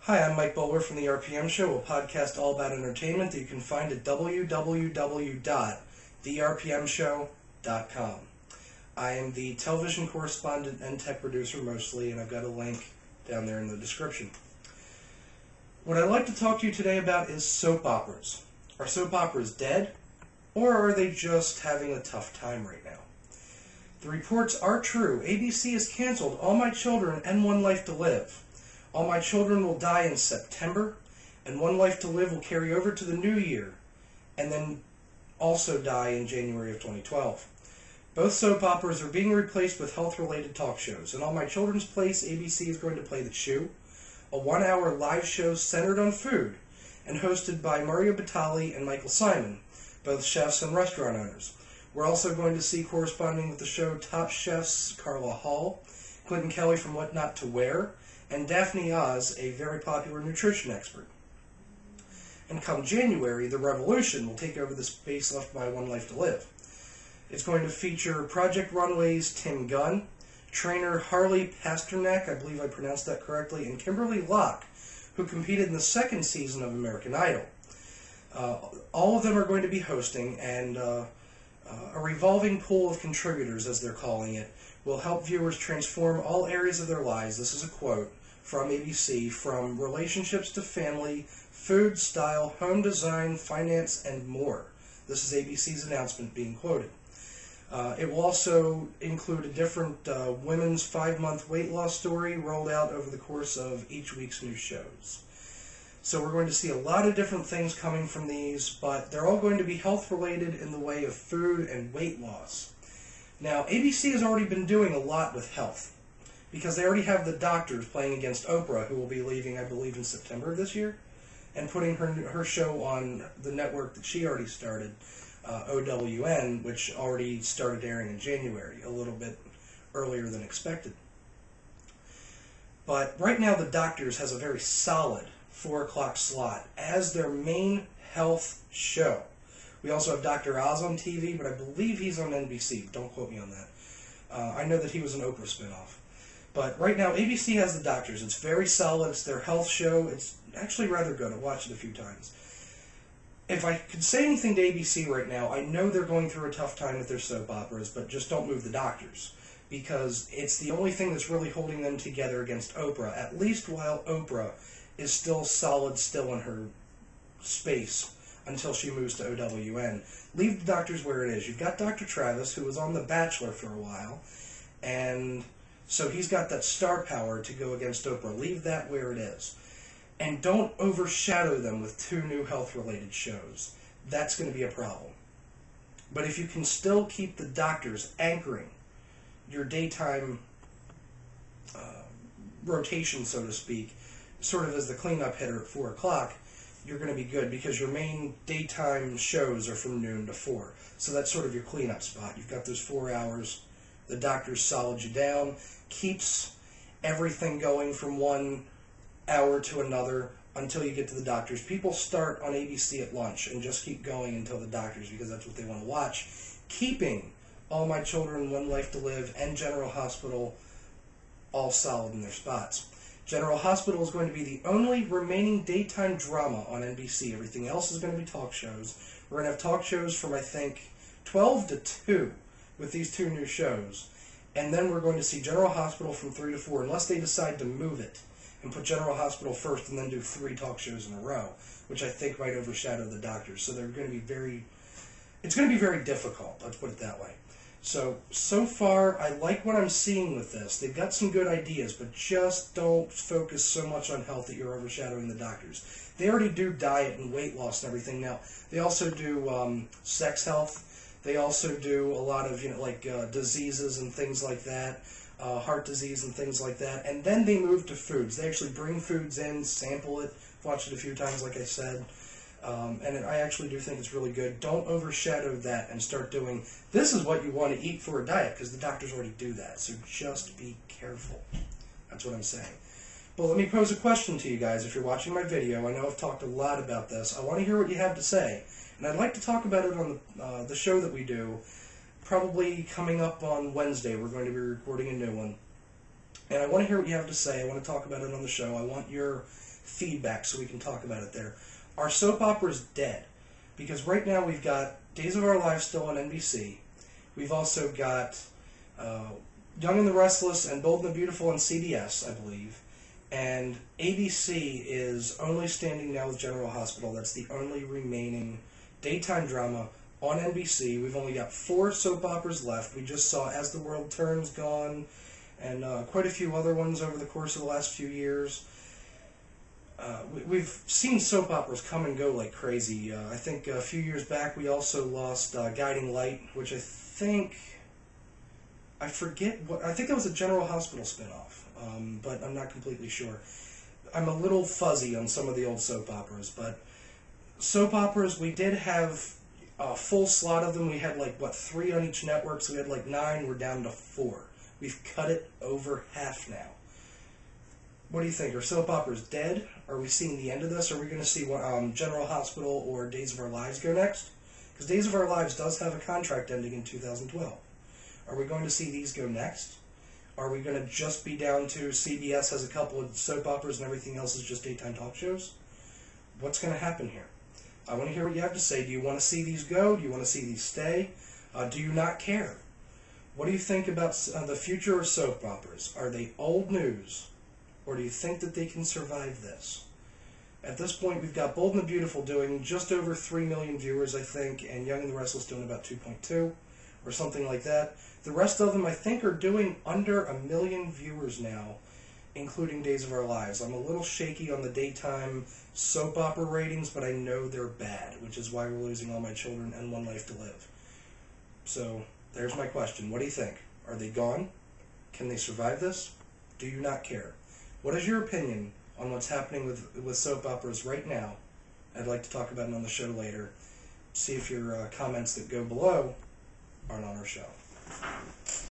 Hi, I'm Mike Bowler from the RPM Show, a podcast all about entertainment that you can find at www.therpmshow.com. I am the television correspondent and tech producer mostly, and I've got a link down there in the description. What I'd like to talk to you today about is soap operas. Are soap operas dead, or are they just having a tough time right now? The reports are true. ABC has canceled All My Children and One Life to Live. All My Children will die in September, and One Life to Live will carry over to the new year, and then also die in January of 2012. Both soap operas are being replaced with health-related talk shows. In All My Children's place, ABC is going to play The Chew, a one-hour live show centered on food, and hosted by Mario Batali and Michael Simon, both chefs and restaurant owners. We're also going to see, corresponding with the show, top chefs Carla Hall, Clinton Kelly from What Not to Wear, and Daphne Oz, a very popular nutrition expert. And come January, The Revolution will take over the space left by One Life to Live. It's going to feature Project Runway's Tim Gunn, trainer Harley Pasternak, I believe I pronounced that correctly, and Kimberly Locke, who competed in the second season of American Idol. All of them are going to be hosting, and a revolving pool of contributors, as they're calling it, will help viewers transform all areas of their lives. This is a quote from ABC, from relationships to family, food, style, home design, finance, and more. This is ABC's announcement being quoted. It will also include a different women's 5-month weight loss story rolled out over the course of each week's new shows. So we're going to see a lot of different things coming from these, but they're all going to be health-related in the way of food and weight loss. Now, ABC has already been doing a lot with health, because they already have the doctors playing against Oprah, who will be leaving, I believe, in September of this year, and putting her show on the network that she already started, OWN, which already started airing in January, a little bit earlier than expected. But right now, the Doctors has a very solid 4 o'clock slot as their main health show. We also have Dr. Oz on TV, but I believe he's on NBC. Don't quote me on that. I know that he was an Oprah spinoff. But right now, ABC has the Doctors. It's very solid. It's their health show. It's actually rather good. I've watched it a few times. If I could say anything to ABC right now, I know they're going through a tough time with their soap operas, but just don't move the Doctors, because it's the only thing that's really holding them together against Oprah, at least while Oprah is still solid, still in her space until she moves to OWN. Leave the Doctors where it is. You've got Dr. Travis, who was on The Bachelor for a while, and so he's got that star power to go against Oprah. Leave that where it is. And don't overshadow them with 2 new health-related shows. That's going to be a problem. But if you can still keep the Doctors anchoring your daytime rotation, so to speak, sort of as the cleanup hitter at 4 o'clock, you're going to be good, because your main daytime shows are from noon to 4. So that's sort of your cleanup spot. You've got those 4 hours. The Doctors solid you down, keeps everything going from 1 hour to another until you get to the Doctors. People start on ABC at lunch and just keep going until the Doctors, because that's what they want to watch, keeping All My Children, One Life to Live, and General Hospital all solid in their spots. General Hospital is going to be the only remaining daytime drama on NBC. Everything else is going to be talk shows. We're going to have talk shows from, I think, 12 to 2 with these 2 new shows. And then we're going to see General Hospital from 3 to 4, unless they decide to move it and put General Hospital first and then do 3 talk shows in a row, which I think might overshadow the Doctors. So they're going to be it's going to be very difficult, let's put it that way. So far, I like what I'm seeing with this. They've got some good ideas, but just don't focus so much on health that you're overshadowing the Doctors. They already do diet and weight loss and everything now. They also do sex health. They also do a lot of, diseases and things like that, heart disease and things like that. And then they move to foods. They actually bring foods in, sample it. Watched it a few times, like I said. And I actually do think it's really good. Don't overshadow that and start doing, this is what you want to eat for a diet, because the Doctors already do that. So just be careful. That's what I'm saying. But let me pose a question to you guys. If you're watching my video, I know I've talked a lot about this. I want to hear what you have to say. And I'd like to talk about it on the show that we do, probably coming up on Wednesday. We're going to be recording a new one. And I want to hear what you have to say. I want to talk about it on the show. I want your feedback so we can talk about it there. Our soap opera is dead because right now we've got Days of Our Lives still on NBC. We've also got Young and the Restless and Bold and the Beautiful on CBS, I believe. And ABC is only standing now with General Hospital. That's the only remaining daytime drama on NBC. We've only got 4 soap operas left. We just saw As the World Turns gone, and quite a few other ones over the course of the last few years. We've seen soap operas come and go like crazy. I think a few years back we also lost Guiding Light, which I think that was a General Hospital spinoff, but I'm not completely sure. I'm a little fuzzy on some of the old soap operas, but soap operas, we did have a full slot of them. We had 3 on each network, so we had 9, we're down to 4. We've cut it over half now. What do you think? Are soap operas dead? Are we seeing the end of this? Are we going to see General Hospital or Days of Our Lives go next? Because Days of Our Lives does have a contract ending in 2012. Are we going to see these go next? Are we going to just be down to CBS has a couple of soap operas and everything else is just daytime talk shows? What's going to happen here? I want to hear what you have to say. Do you want to see these go? Do you want to see these stay? Do you not care? What do you think about the future of soap operas? Are they old news? Or do you think that they can survive this? At this point, we've got Bold and the Beautiful doing just over 3 million viewers, I think, and Young and the Restless doing about 2.2, or something like that. The rest of them, I think, are doing under 1 million viewers now, including Days of Our Lives. I'm a little shaky on the daytime soap opera ratings, but I know they're bad, which is why we're losing All My Children and One Life to Live. So, there's my question. What do you think? Are they gone? Can they survive this? Do you not care? What is your opinion on what's happening with soap operas right now? I'd like to talk about it on the show later. See if your comments that go below aren't on our show.